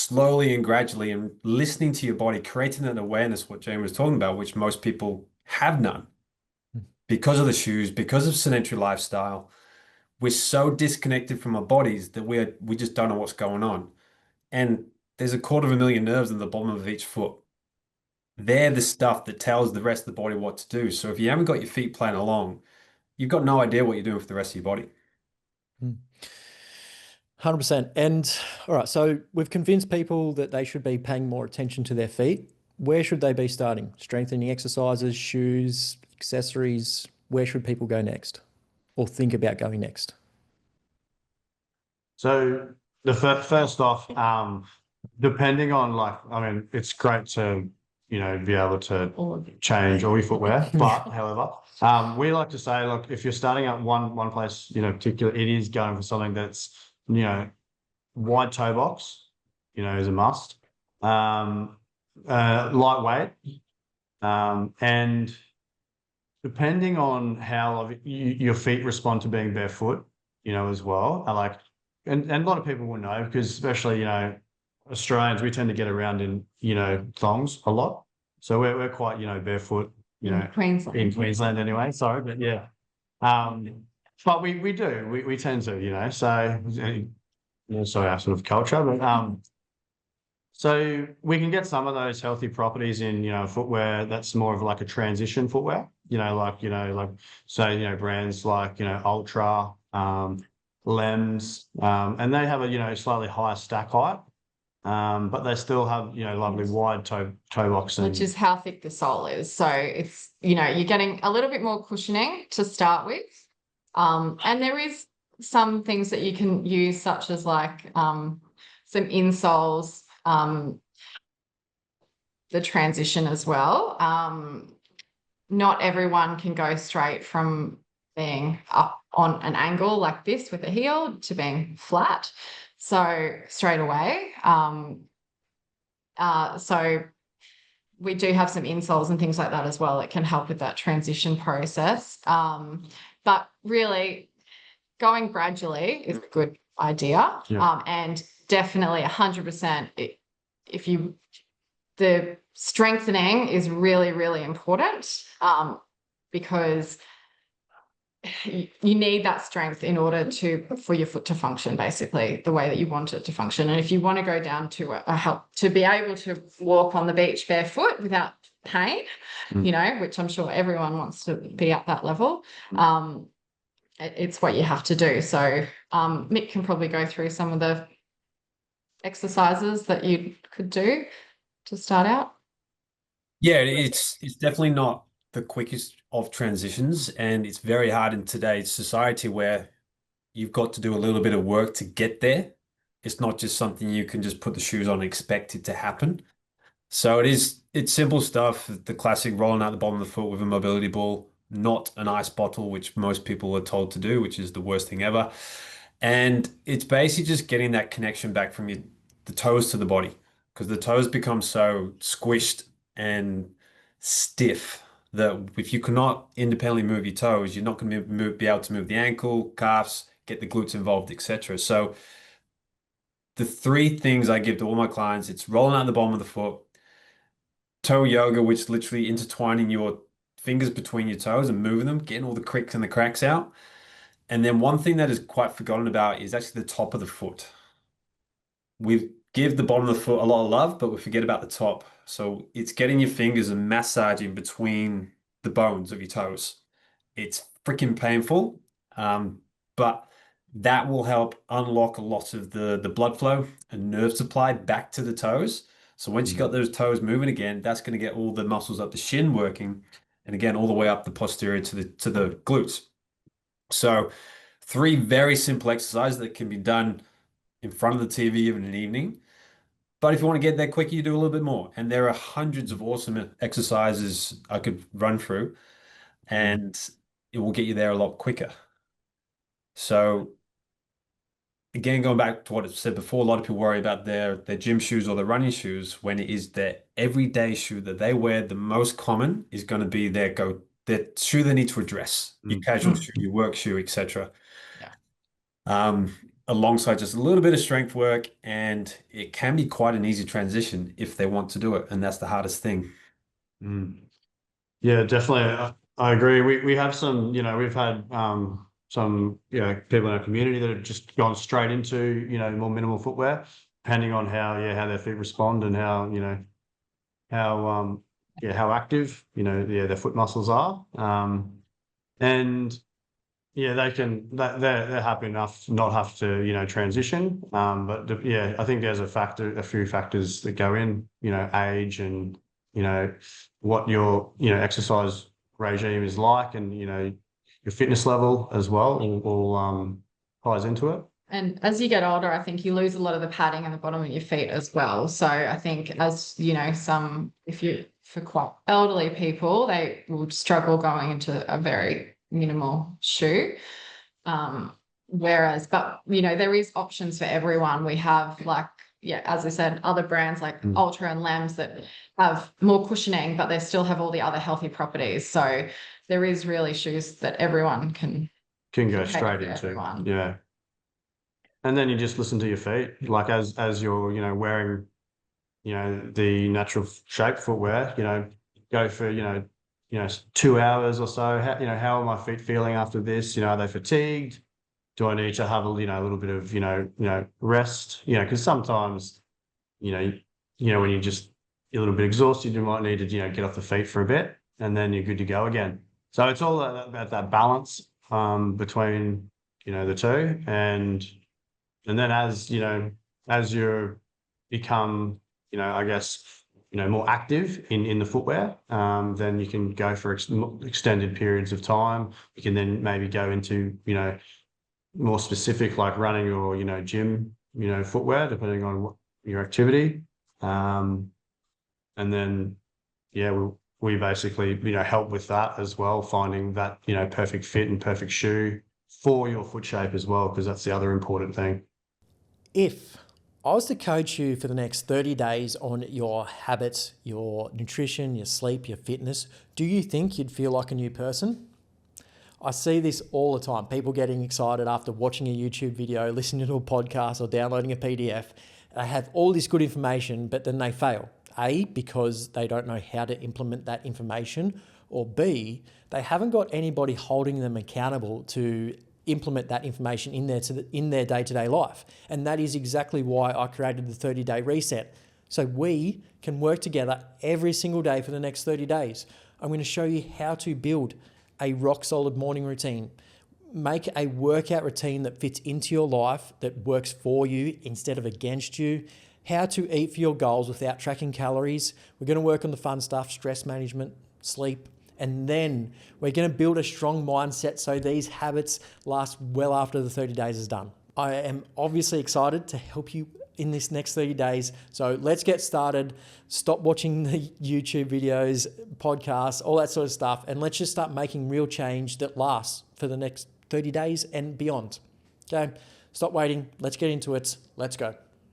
slowly and gradually and listening to your body, creating that awareness, what Jane was talking about, which most people have none because of the shoes, because of sedentary lifestyle. We're so disconnected from our bodies that we just don't know what's going on. And there's a quarter of a million nerves in the bottom of each foot. They're the stuff that tells the rest of the body what to do. So if you haven't got your feet playing along, you've got no idea what you're doing for the rest of your body. 100%. And all right, so we've convinced people that they should be paying more attention to their feet. Where should they be starting? Strengthening exercises, shoes, accessories. Where should people go next or think about going next? So the first off, depending on it's great to, be able to change all your footwear, but however, we like to say, look, if you're starting at one place, particular, it is going for something that's, wide toe box, is a must. Lightweight, and depending on how your feet respond to being barefoot, as well. And a lot of people will know because especially, Australians, we tend to get around in, thongs a lot. So we're quite, barefoot, in Queensland anyway. Sorry, but yeah. But we do, we tend to, so, sorry, our sort of culture, but, so we can get some of those healthy properties in, footwear that's more of like a transition footwear, brands like, Ultra, Lems, and they have a, slightly higher stack height, but they still have, lovely wide toe box. Which is how thick the sole is. So it's, you're getting a little bit more cushioning to start with. And there is some things that you can use, such as like some insoles, the transition as well. Not everyone can go straight from being up on an angle like this with a heel to being flat. So straight away. So we do have some insoles and things like that as well. It can help with that transition process. But really going gradually is a good idea. Yeah. And definitely 100%. The strengthening is really, really important, because you need that strength in order for your foot to function basically the way that you want it to function. And if you want to go down to to be able to walk on the beach barefoot without pain, which I'm sure everyone wants to be at that level, it's what you have to do. So Mick can probably go through some of the exercises that you could do to start out. Yeah, it's definitely not the quickest of transitions, and it's very hard in today's society where you've got to do a little bit of work to get there. It's not just something you can just put the shoes on and expect it to happen. So it's simple stuff, the classic rolling out the bottom of the foot with a mobility ball, not an ice bottle, which most people are told to do, which is the worst thing ever. And it's basically just getting that connection back from the toes to the body, because the toes become so squished and stiff that if you cannot independently move your toes, you're not going to be able to move the ankle, calves, get the glutes involved, etc. So the three things I give to all my clients, it's rolling out the bottom of the foot, toe yoga, which literally intertwining your fingers between your toes and moving them, getting all the cricks and the cracks out. And then one thing that is quite forgotten about is actually the top of the foot. We give the bottom of the foot a lot of love, but we forget about the top. So it's getting your fingers and massaging between the bones of your toes. It's freaking painful, but that will help unlock a lot of the blood flow and nerve supply back to the toes. So once you got those toes moving again, that's going to get all the muscles up the shin working, and again all the way up the posterior to the glutes. So 3 very simple exercises that can be done in front of the TV even in the evening. But if you want to get there quicker, you do a little bit more. And there are hundreds of awesome exercises I could run through, and it will get you there a lot quicker. So again, going back to what I said before, a lot of people worry about their gym shoes or their running shoes when it is their everyday shoe that they wear. The most common is going to be their shoe they need to address, your casual shoe, your work shoe, etc. Yeah. alongside just a little bit of strength work, and it can be quite an easy transition if they want to do it, and that's the hardest thing. Mm. Yeah, definitely. I agree. We have some, we've had some, people in our community that have just gone straight into, more minimal footwear, depending on how their feet respond and how active, their foot muscles are. And yeah, they're happy enough not have to, transition. But I think there's a few factors that go in, age and, what your, exercise regime is like, and, your fitness level as well, all ties into it. And as you get older, I think you lose a lot of the padding in the bottom of your feet as well. So I think, as you know, for quite elderly people, they will struggle going into a very minimal shoe. But there is options for everyone. We have, like, as I said, other brands like Ultra and Lems that have more cushioning, but they still have all the other healthy properties. So there is really shoes that everyone can go cater straight for into. everyone. Yeah. And then you just listen to your feet, like as you're, wearing, the natural shape footwear, go for, 2 hours or so. How are my feet feeling after this? Are they fatigued? Do I need to have a little bit of, rest? Because sometimes, when you're just a little bit exhausted, you might need to, get off the feet for a bit, and then you're good to go again. So it's all about that balance between, the two. And then as you become, I guess, more active in the footwear, then you can go for extended periods of time. You can then maybe go into, more specific, like running or, gym, footwear, depending on what your activity. And then, we basically, help with that as well, finding that, perfect fit and perfect shoe for your foot shape as well, because that's the other important thing. If I was to coach you for the next 30 days on your habits, your nutrition, your sleep, your fitness, do you think you'd feel like a new person? I see this all the time. People getting excited after watching a YouTube video, listening to a podcast, or downloading a PDF. They have all this good information, but then they fail. A, because they don't know how to implement that information, or B, they haven't got anybody holding them accountable to implement that information in their day-to-day life. And that is exactly why I created the 30-day reset. So we can work together every single day for the next 30 days. I'm going to show you how to build a rock-solid morning routine. Make a workout routine that fits into your life, that works for you instead of against you. How to eat for your goals without tracking calories. We're going to work on the fun stuff, stress management, sleep, and then we're going to build a strong mindset so these habits last well after the 30 days is done. I am obviously excited to help you in this next 30 days. So let's get started. Stop watching the YouTube videos, podcasts, all that sort of stuff, and let's just start making real change that lasts for the next 30 days and beyond. Okay, stop waiting. Let's get into it. Let's go.